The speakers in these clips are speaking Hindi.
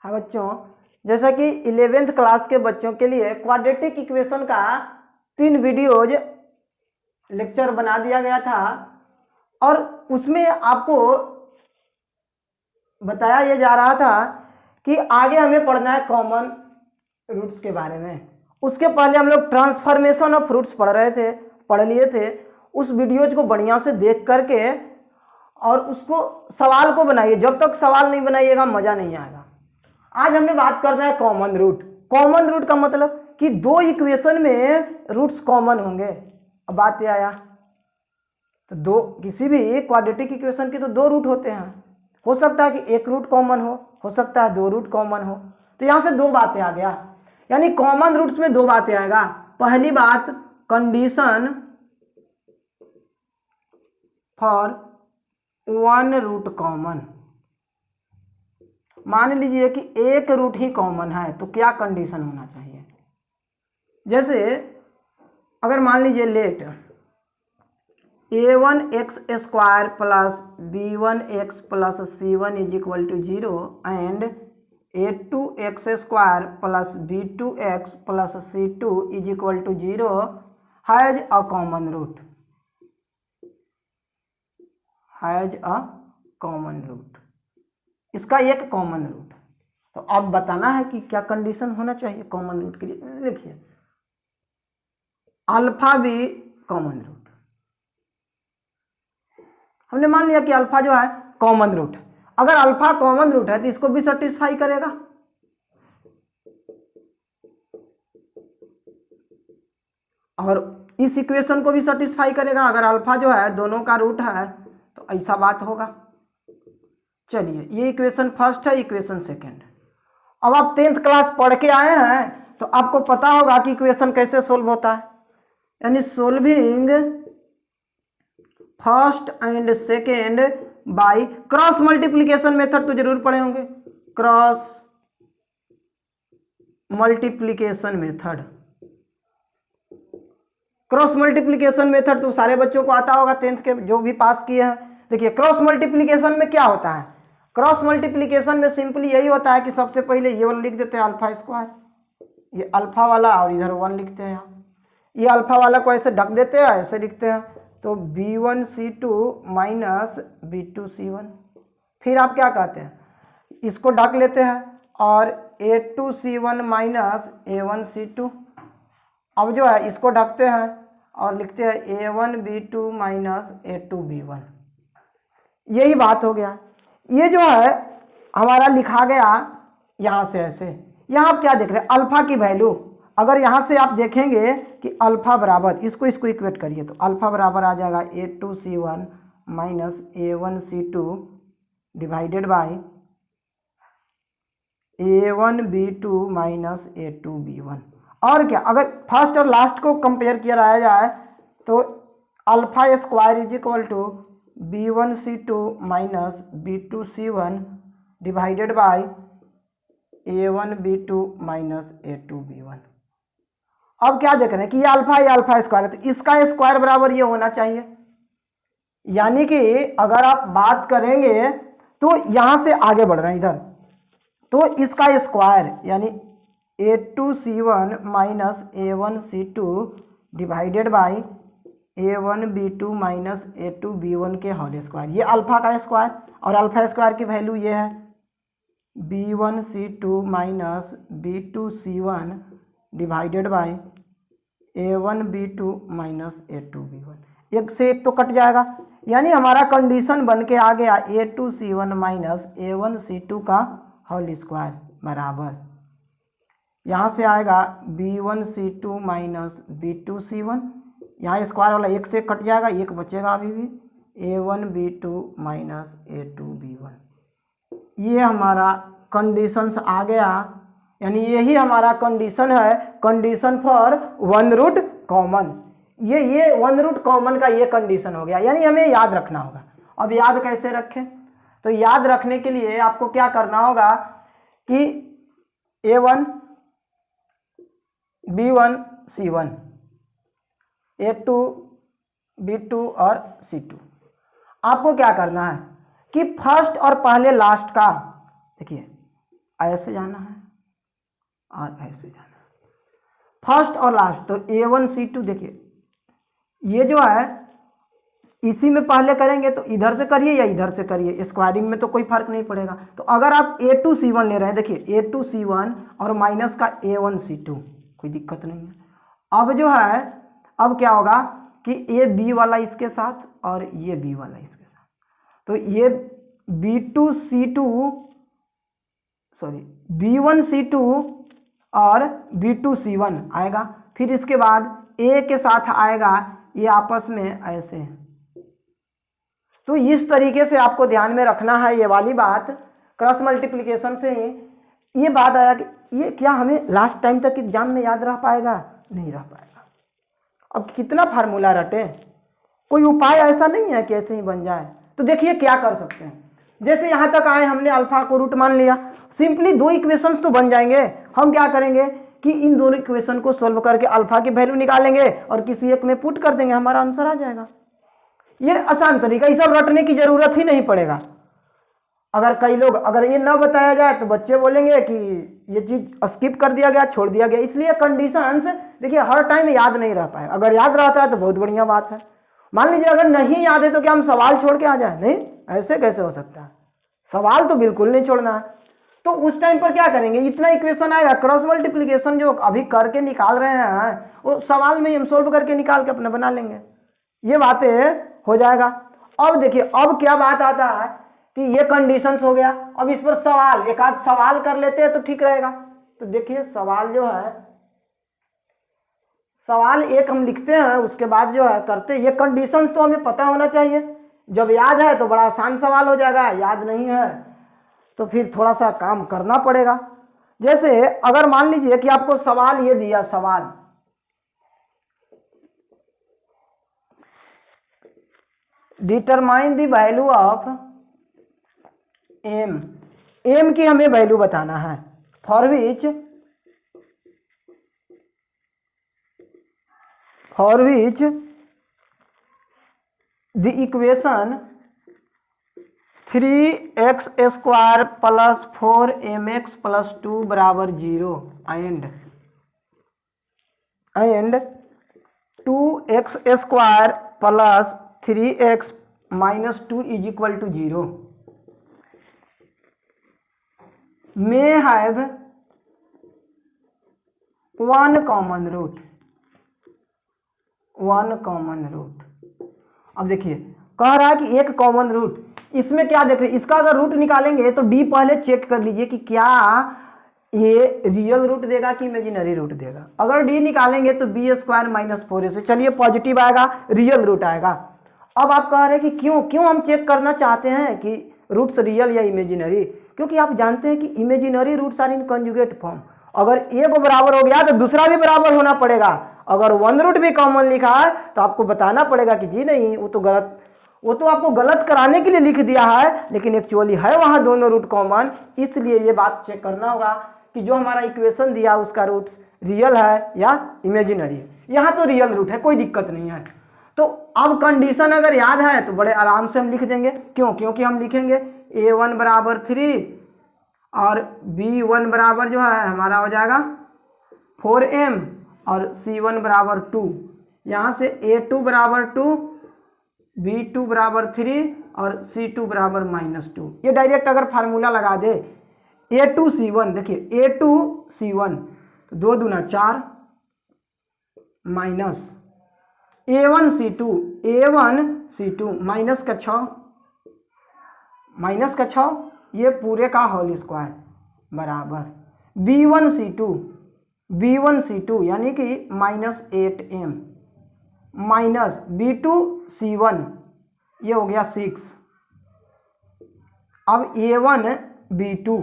हाँ बच्चों, जैसा कि 11th क्लास के बच्चों के लिए क्वाड्रेटिक इक्वेशन का 3 वीडियोज लेक्चर बना दिया गया था और उसमें आपको बताया यह जा रहा था कि आगे हमें पढ़ना है कॉमन रूट्स के बारे में। उसके पहले हम लोग ट्रांसफॉर्मेशन ऑफ रूट्स पढ़ लिए थे। उस वीडियोज को बढ़िया से देख करके और उसको सवाल को बनाइए। जब तक सवाल नहीं बनाइएगा मजा नहीं आएगा। आज हमें बात करना है कॉमन रूट। कॉमन रूट का मतलब कि दो इक्वेशन में रूट्स कॉमन होंगे। अब बात ये आया तो दो किसी भी क्वाड्रेटिक इक्वेशन के तो दो रूट होते हैं। हो सकता है कि एक रूट कॉमन हो सकता है दो रूट कॉमन हो। तो यहां से दो बातें आ गया, यानी कॉमन रूट्स में दो बातें आएगा। पहली बात, condition for one root common. मान लीजिए कि एक रूट ही कॉमन है तो क्या कंडीशन होना चाहिए। जैसे अगर मान लीजिए let a1x square plus b1x plus c1 is equal to 0 and a2x square plus b2x plus c2 is equal to 0 has a common root. Has a common root, इसका एक कॉमन रूट। तो अब बताना है कि क्या कंडीशन होना चाहिए कॉमन रूट के लिए। देखिए, अल्फा भी कॉमन रूट। हमने मान लिया कि अल्फा जो है कॉमन रूट। अगर अल्फा कॉमन रूट है तो इसको भी सेटिस्फाई करेगा। और इस इक्वेशन को भी सेटिस्फाई करेगा। अगर अल्फा जो है दोनों का रूट है तो ऐसा बात होगा। चलिए, ये इक्वेशन फर्स्ट है, इक्वेशन सेकंड। अब आप 10th क्लास पढ़ के आए हैं तो आपको पता होगा कि इक्वेशन कैसे सोल्व होता है। यानी solving first and second by cross multiplication method तो जरूर पढ़े होंगे। Cross multiplication method, cross multiplication method तो सारे बच्चों को आता होगा 10th के जो भी पास किए हैं। देखिए, क्रॉस मल्टीप्लीकेशन में क्या होता है। क्रॉस मल्टीप्लीकेशन में सिंपली यही होता है कि सबसे पहले ये वाला लिख देते हैं अल्फा स्क्वायर, ये अल्फा वाला, और इधर 1 लिखते हैं। ये अल्फा वाला को ऐसे ढक देते हैं, ऐसे लिखते हैं तो b1c2 माइनस b2c1। फिर आप क्या कहते हैं, इसको ढक लेते हैं और a2c1 माइनस a1c2। अब जो है इसको ढकते हैं और लिखते हैं a1b2 माइनस a2b1। यही बात हो गया। ये जो है हमारा लिखा गया यहां से ऐसे। यहां आप क्या देख रहे हैं, अल्फा की वैल्यू। अगर यहां से आप देखेंगे कि अल्फा बराबर, इसको इक्वेट करिए तो अल्फा बराबर आ जाएगा a2c1 minus a1c2 divided by a1b2 minus a2b1। और क्या, अगर फर्स्ट और लास्ट को कंपेयर किया जाए तो alpha square is equal to b1c2 minus b2c1 divided by a1b2 minus a2b1। अब क्या देख रहे हैं कि ये अल्फा स्क्वायर है तो इसका स्क्वायर बराबर ये होना चाहिए। यानी कि अगर आप बात करेंगे तो यहां से आगे बढ़ रहे हैं इधर, तो इसका स्क्वायर यानी a2c1 minus a1c2 divided by a1b2 minus a2b1 के होल स्क्वायर। ये अल्फा का स्क्वायर, और अल्फा स्क्वायर की वैल्यू ये है b1c2 minus b2c1 divided by a1b2 minus a2b1। एक से एक तो कट जाएगा, यानी हमारा कंडीशन बन के आ गया a2c1 माइनस a1c2 का होल स्क्वायर बराबर, यहां से आएगा b1c2 माइनस b2c1। यहाँ स्क्वायर वाला एक से कट जाएगा, एक बचेगा अभी भी, a1b2 माइनस a2b1। ये हमारा कंडीशंस आ गया। यानी यही हमारा कंडीशन है, condition for one root common. ये वन रूट कॉमन का ये कंडीशन हो गया। यानी हमें याद रखना होगा। अब याद कैसे रखें, तो याद रखने के लिए आपको क्या करना होगा कि a1 b1 c1 a2 b2 और c2। आपको क्या करना है कि फर्स्ट और पहले लास्ट का, देखिए ऐसे जाना है और ऐसे जाना है, फर्स्ट और लास्ट। तो A1C2 देखिए ये जो है इसी में पहले करेंगे तो इधर से करिए या इधर से करिए, स्क्वायरिंग में तो कोई फर्क नहीं पड़ेगा। तो अगर आप A2C1 ले रहे हैं, देखिए A2C1 और माइनस का A1C2, कोई दिक्कत नहीं है। अब जो है अब क्या होगा कि ये B वाला इसके साथ और ये B वाला इसके साथ, तो ये B1C2 और B2C1 आएगा। फिर इसके बाद A के साथ आएगा ये आपस में ऐसे। तो इस तरीके से आपको ध्यान में रखना है ये वाली बात। क्रॉस मल्टीप्लिकेशन से ये बात आया कि ये क्या हमें लास्ट टाइम तक एग्जाम में याद रह पाएगा? नहीं रह पाएगा। अब कितना फार्मूला रटे, कोई उपाय ऐसा नहीं है कि ऐसे ही बन जाए। तो देखिए क्या कर सकते हैं, जैसे यहाँ तक आए हमने अल्फा को रूट मान लिया, सिंपली दो इक्वेशंस तो बन जाएंगे। हम क्या करेंगे कि इन दोनों इक्वेशन को सोल्व करके अल्फा की वैल्यू निकालेंगे और किसी एक में पुट कर देंगे, हमारा आंसर आ जाएगा। ये आसान तरीका, ये सब रटने की जरूरत ही नहीं पड़ेगा। अगर कई लोग अगर ये न बताया जाए तो बच्चे बोलेंगे कि ये चीज स्किप कर दिया गया, छोड़ दिया गया। इसलिए कंडीशंस देखिए हर टाइम याद नहीं रह पाए। अगर याद रहता है तो बहुत बढ़िया बात है। मान लीजिए अगर नहीं याद है तो क्या हम सवाल छोड़ के आ जाए? नहीं, ऐसे कैसे हो सकता है? सवाल तो बिल्कुल नहीं छोड़ना है। तो उस टाइम पर क्या करेंगे, इतना इक्वेशन आएगा, क्रॉस मल्टीप्लिकेशन जो अभी करके निकाल रहे हैं वो सवाल में हम सोल्व करके निकाल के अपने बना लेंगे, ये बातें हो जाएगा। अब देखिए अब क्या बात आता है कि ये कंडीशंस हो गया, अब इस पर सवाल, एक आध सवाल कर लेते हैं तो ठीक रहेगा। तो देखिए सवाल जो है, सवाल एक हम लिखते हैं, उसके बाद जो है करते हैं। ये कंडीशंस तो हमें पता होना चाहिए। जब याद है तो बड़ा आसान सवाल हो जाएगा, याद नहीं है तो फिर थोड़ा सा काम करना पड़ेगा। जैसे अगर मान लीजिए कि आपको सवाल ये दिया, सवाल determine the value of M, M की हमें वैल्यू बताना है, for which the equation 3x² plus 4mx plus 2 बराबर 0 and 2x² plus 3x minus 2 is equal to 0 may have one common root। अब देखिए कह रहा है कि एक कॉमन रूट, इसमें क्या देख रहे, इसका अगर रूट निकालेंगे तो डी पहले चेक कर लीजिए कि क्या ये रियल रूट देगा कि इमेजिनरी रूट देगा। अगर डी निकालेंगे तो b² माइनस 4a से, चलिए पॉजिटिव आएगा, रियल रूट आएगा। अब आप कह रहे हैं कि क्यों हम चेक करना चाहते हैं कि रूट्स रियल या इमेजिनरी? क्योंकि आप जानते हैं कि imaginary roots are in conjugate form. अगर एक बराबर हो गया तो दूसरा भी बराबर होना पड़ेगा। अगर वन रूट भी कॉमन लिखा है तो आपको बताना पड़ेगा कि जी नहीं, वो तो गलत, वो तो आपको गलत कराने के लिए लिख दिया है, लेकिन एक्चुअली है वहां दोनों रूट कॉमन। इसलिए ये बात चेक करना होगा कि जो हमारा इक्वेशन दिया उसका रूट रियल है या इमेजिनरी है। यहाँ तो रियल रूट है, कोई दिक्कत नहीं है। तो अब कंडीशन अगर याद है तो बड़े आराम से हम लिख देंगे। क्योंकि हम लिखेंगे a1 बराबर 3 और b1 बराबर जो है हमारा हो जाएगा 4m और c1 बराबर 2। यहाँ से a2 बराबर 2, b2 बराबर 3 और c2 बराबर -2। ये डायरेक्ट अगर फार्मूला लगा दे a2c1, देखिए a2c1 तो 2 दूना 4 माइनस a1c2 माइनस का 6 ये पूरे का होल स्क्वायर बराबर b1c2 यानी कि -8m माइनस b2c1 ये हो गया 6। अब a1 b2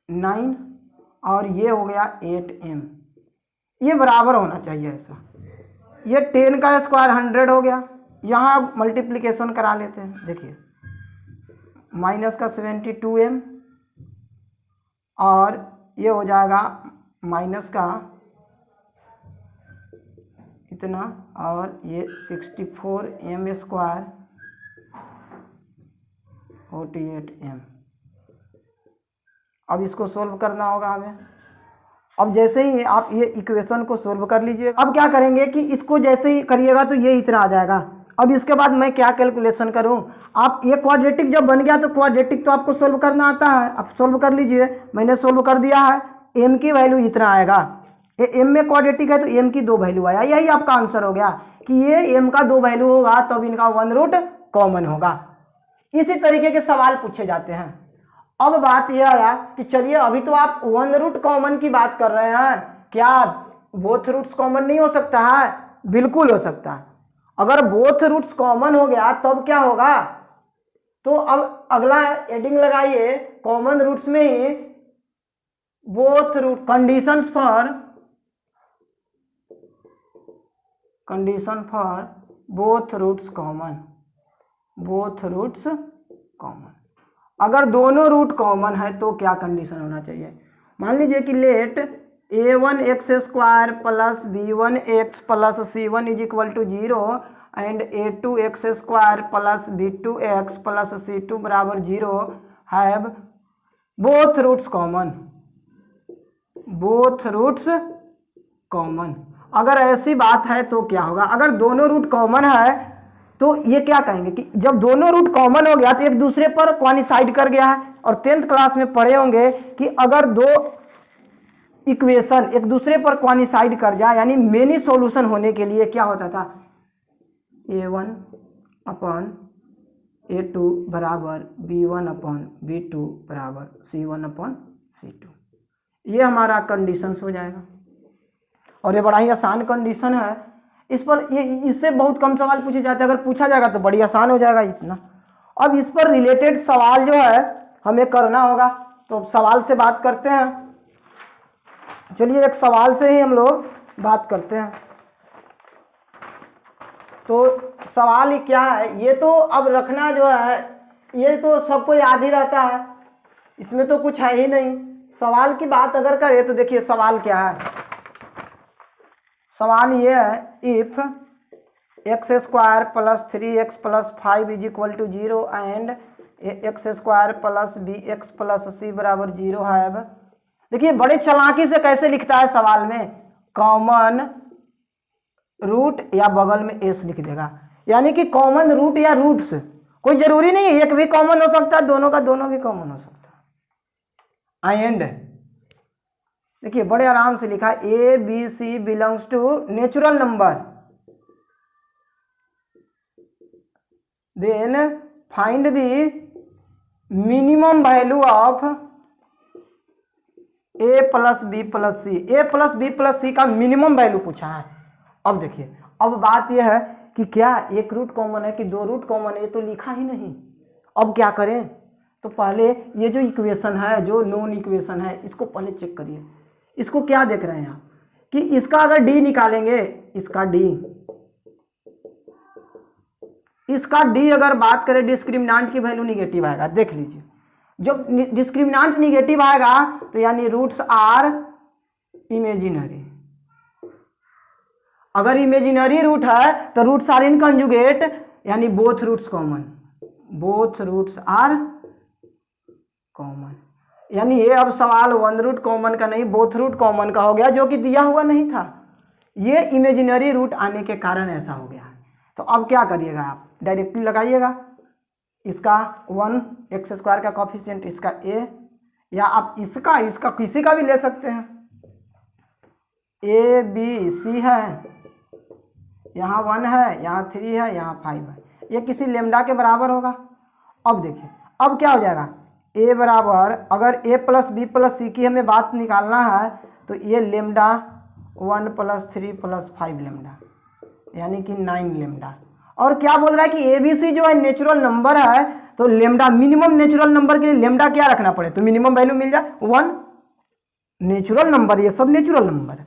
9 और ये हो गया 8m, ये बराबर होना चाहिए ऐसा। ये 10 का स्क्वायर 100 हो गया। यहाँ मल्टीप्लिकेशन करा लेते हैं, देखिए माइनस का 72m और ये हो जाएगा माइनस का इतना और ये 64m स्क्वायर 48m अब इसको सोल्व करना होगा हमें। अब जैसे ही आप ये इक्वेशन को सोल्व कर लीजिए, अब क्या करेंगे कि इसको जैसे ही करिएगा तो ये इतना आ जाएगा। अब इसके बाद मैं क्या कैलकुलेशन करूं, आप ये क्वाड्रेटिक जब बन गया तो क्वाड्रेटिक तो आपको सोल्व करना आता है, अब सोल्व कर लीजिए। मैंने सोल्व कर दिया है, एम की वैल्यू इतना आएगा। ये एम में क्वाड्रेटिक है तो एम की 2 वैल्यू आया, यही आपका आंसर हो गया कि ये एम का 2 वैल्यू होगा तब इनका 1 रूट कॉमन होगा। इसी तरीके के सवाल पूछे जाते हैं। अब बात यह आया कि चलिए अभी तो आप 1 रूट कॉमन की बात कर रहे हैं, क्या बोथ रूट्स कॉमन नहीं हो सकता है? बिल्कुल हो सकता है। अगर बोथ रूट्स कॉमन हो गया तब क्या होगा, तो अब अगला एडिंग लगाइए कॉमन रूट्स में ही both root condition for both roots common. अगर दोनों रूट कॉमन है तो क्या कंडीशन होना चाहिए? मान लीजिए कि let a1x² plus b1x plus c1 is equal to 0 and a2x² plus b2x plus c2 बराबर 0 हैव बोथ रूट्स कॉमन। अगर ऐसी बात है तो क्या होगा? अगर दोनों रूट कॉमन है तो ये क्या कहेंगे कि जब दोनों रूट कॉमन हो गया तो एक दूसरे पर क्वानिसाइड कर गया है। और 10th क्लास में पढ़े होंगे कि अगर दो इक्वेशन एक दूसरे पर क्वानिसाइड कर जाए यानी मेनी सॉल्यूशन होने के लिए क्या होता था, a1 अपॉन a2 बराबर b1 अपॉन b2 बराबर c1 अपॉन c2। ये हमारा कंडीशन हो जाएगा और ये बड़ा ही आसान कंडीशन है। इस पर ये इससे बहुत कम सवाल पूछे जाते हैं, अगर पूछा जाएगा तो बड़ी आसान हो जाएगा इतना। अब इस पर रिलेटेड सवाल जो है हमें करना होगा, तो सवाल से बात करते हैं। चलिए एक सवाल से ही हम लोग बात करते हैं। तो सवाल ही क्या है, ये तो अब रखना जो है ये तो सबको याद ही रहता है, इसमें तो कुछ है ही नहीं। सवाल की बात अगर करें तो देखिए सवाल क्या है। सवाल ये है if x² plus 3x plus 5 is equal to 0 and x² plus bx plus c बराबर 0 है। देखिए बड़े चालाकी से कैसे लिखता है सवाल में, कॉमन रूट या बगल में एस लिख देगा, यानी कि कॉमन रूट या रूट्स कोई जरूरी नहीं है, एक भी कॉमन हो सकता है, दोनों का दोनों भी कॉमन हो सकता है। एंड देखिए बड़े आराम से लिखा A B C belongs to natural number, then find the minimum value of A plus B plus C. A plus B plus C का मिनिमम वैल्यू पूछा है। अब देखिए अब बात यह है कि क्या एक रूट कॉमन है कि दो रूट कॉमन है, ये तो लिखा ही नहीं। अब क्या करें, तो पहले ये जो इक्वेशन है जो नोन इक्वेशन है इसको पहले चेक करिए। इसको क्या देख रहे हैं आप कि इसका अगर डी निकालेंगे, इसका डी अगर बात करें डिस्क्रिमिनांट की वैल्यू निगेटिव आएगा। देख लीजिए जब डिस्क्रिमिनांट निगेटिव आएगा तो यानी रूट्स आर इमेजिनरी। अगर इमेजिनरी रूट है तो रूट्स आर इन कंजुगेट यानी both roots common, both roots are common. यानी ये अब सवाल 1 रूट कॉमन का नहीं बोथ रूट कॉमन का हो गया, जो कि दिया हुआ नहीं था, ये इमेजिनरी रूट आने के कारण ऐसा हो गया। तो अब क्या करिएगा, आप डायरेक्टली लगाइएगा इसका 1x² का कॉफिशिएंट इसका a, या आप इसका किसी का भी ले सकते हैं। a b c है, यहाँ 1 है, यहाँ 3 है, यहाँ 5 है, ये किसी लेमडा के बराबर होगा। अब देखिए अब क्या हो जाएगा, a बराबर अगर a प्लस बी प्लस सी की हमें बात निकालना है तो ये लेमडा 1 प्लस 3 प्लस 5 लेमडा यानी कि 9 लेमडा। और क्या बोल रहा है कि ABC जो है नेचुरल नंबर है, तो लेमडा मिनिमम नेचुरल नंबर के लिए लेमडा क्या रखना पड़े, तो मिनिमम वैल्यू मिल जाए 1। नेचुरल नंबर ये सब नेचुरल नंबर है,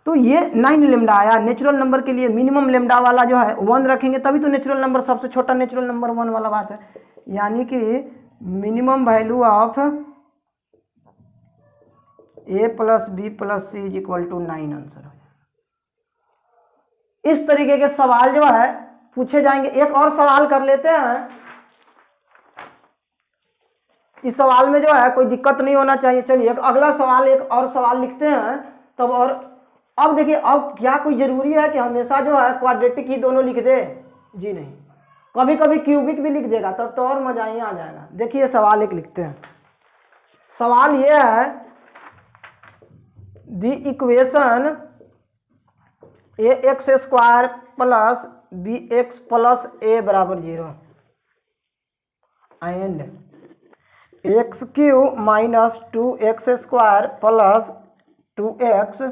तो ये 9 लेमडा आया। नेचुरल नंबर के लिए मिनिमम लेमडा वाला जो है 1 रखेंगे तभी तो नेचुरल नंबर सबसे छोटा नेचुरल नंबर 1 वाला बात है। यानी कि minimum value of a plus B plus C is equal to 9 answer हो जाएगा। इस तरीके के सवाल जो है पूछे जाएंगे। एक और सवाल कर लेते हैं, इस सवाल में जो है कोई दिक्कत नहीं होना चाहिए। चलिए अगला सवाल, एक और सवाल लिखते हैं तब। और अब देखिए, अब क्या कोई जरूरी है कि हमेशा जो है क्वाड्रेटिक ही दोनों लिख दे? जी नहीं, कभी कभी क्यूबिक भी लिख देगा, तब तो और मजा ही आ जाएगा। देखिए सवाल एक लिखते हैं। सवाल ये है, the equation ax square plus bx plus a बराबर 0 and X cube minus 2x square plus 2x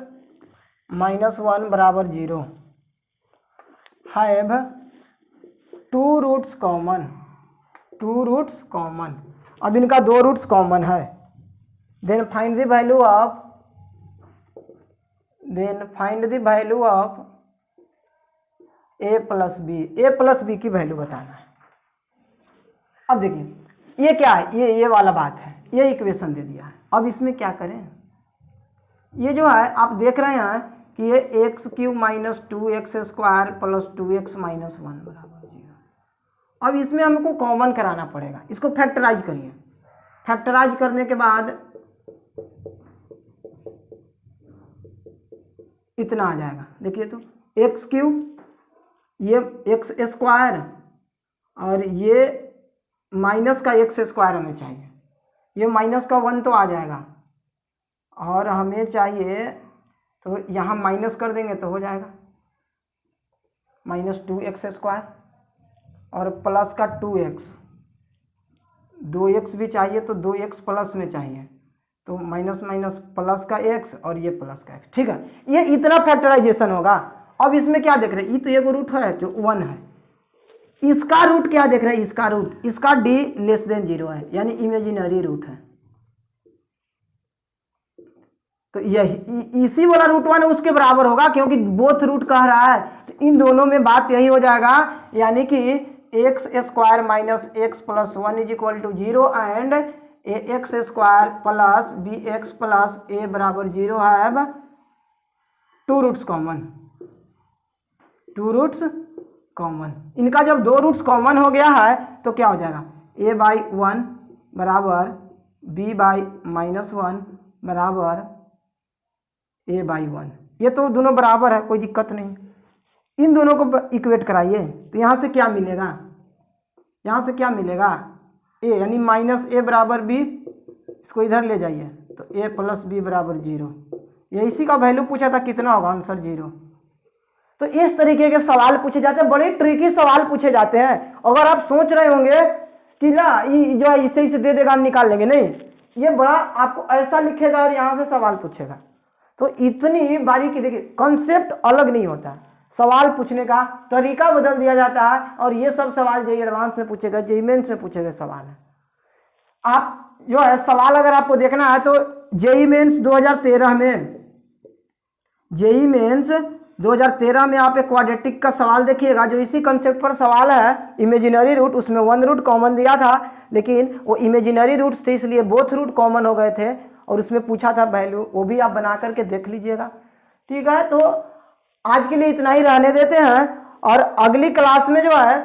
minus 1 बराबर 0 have two roots common. Two roots common, अब इनका दो रूट्स कॉमन है। Then find the value of a plus B. A plus B की वैल्यू बताना है। अब देखिए ये क्या है, ये वाला बात है, ये इक्वेशन दे दिया है। अब इसमें क्या करें, ये जो है आप देख रहे हैं कि ये x cube minus 2x square plus 2x minus 1 बराबर 0। अब इसमें हमको कॉमन कराना पड़ेगा। इसको फैक्टराइज करिए। फैक्टराइज करने के बाद इतना आ जाएगा। देखिए तो एक्स क्यूब, ये एक्स स्क्वायर और ये माइनस का एक्स स्क्वायर हमें चाहिए। ये माइनस का 1 तो आ जाएगा और हमें चाहिए तो यहाँ माइनस कर देंगे तो हो जाएगा माइनस 2x स्क्वायर और प्लस का 2x, 2x भी चाहिए तो 2x प्लस में चाहिए तो माइनस माइनस प्लस का x और ये प्लस का x। ठीक है, ये इतना फैक्टराइजेशन होगा। अब इसमें क्या देख रहे हैं, ये तो एक रूट है जो 1 है। इसका रूट क्या देख रहे हैं, इसका रूट, इसका d लेस देन 0 है, यानी इमेजिनरी रूट है। तो यही इसी वाला रूट 1 उसके बराबर होगा, क्योंकि बोथ रूट कह रहा है। तो इन दोनों में बात यही हो जाएगा, यानी कि x square minus x plus 1 is equal to 0 and a x square plus b x plus a बराबर 0 है two roots common. Two roots common, इनका जब दो रूट्स कॉमन हो गया है तो क्या हो जाएगा, a बाई 1 बराबर b बाई माइनस 1 बराबर a बाई 1। ये तो दोनों बराबर है, कोई दिक्कत नहीं। इन दोनों को इक्वेट कराइए तो यहाँ से क्या मिलेगा, यहाँ से क्या मिलेगा a, यानी माइनस a बराबर b। इसको इधर ले जाइए तो a प्लस b बराबर 0। ये इसी का वैल्यू पूछा था, कितना होगा आंसर 0। तो इस तरीके के सवाल पूछे जाते हैं, बड़े ट्रिकी सवाल पूछे जाते हैं। अगर आप सोच रहे होंगे कि ना जो है इसे दे देगा हम निकाल लेंगे, नहीं, ये बड़ा आपको ऐसा लिखेगा और यहाँ से सवाल पूछेगा। तो इतनी बारीकी, देखिए कॉन्सेप्ट अलग नहीं होता, सवाल पूछने का तरीका बदल दिया जाता है। और ये सब सवाल जेईई एडवांस में पूछेगा, जेईई मेंस में पूछे गए सवाल है। आप जो है सवाल अगर आपको देखना है तो जेईई मेंस 2013 में, जेईई मेंस 2013 में आप एक क्वाड्रेटिक का सवाल देखिएगा जो इसी कंसेप्ट पर सवाल है, इमेजिनरी रूट। उसमें 1 रूट कॉमन दिया था, लेकिन वो इमेजिनरी रूट थे इसलिए बोथ रूट कॉमन हो गए थे और उसमें पूछा था वैल्यू, वो भी आप बना करके देख लीजिएगा। ठीक है, तो आज के लिए इतना ही रहने देते हैं और अगली क्लास में जो है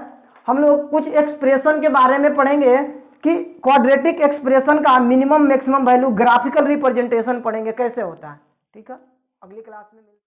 हम लोग कुछ एक्सप्रेशन के बारे में पढ़ेंगे कि क्वाड्रेटिक एक्सप्रेशन का minimum maximum value graphical representation पढ़ेंगे कैसे होता है। ठीक है, अगली क्लास में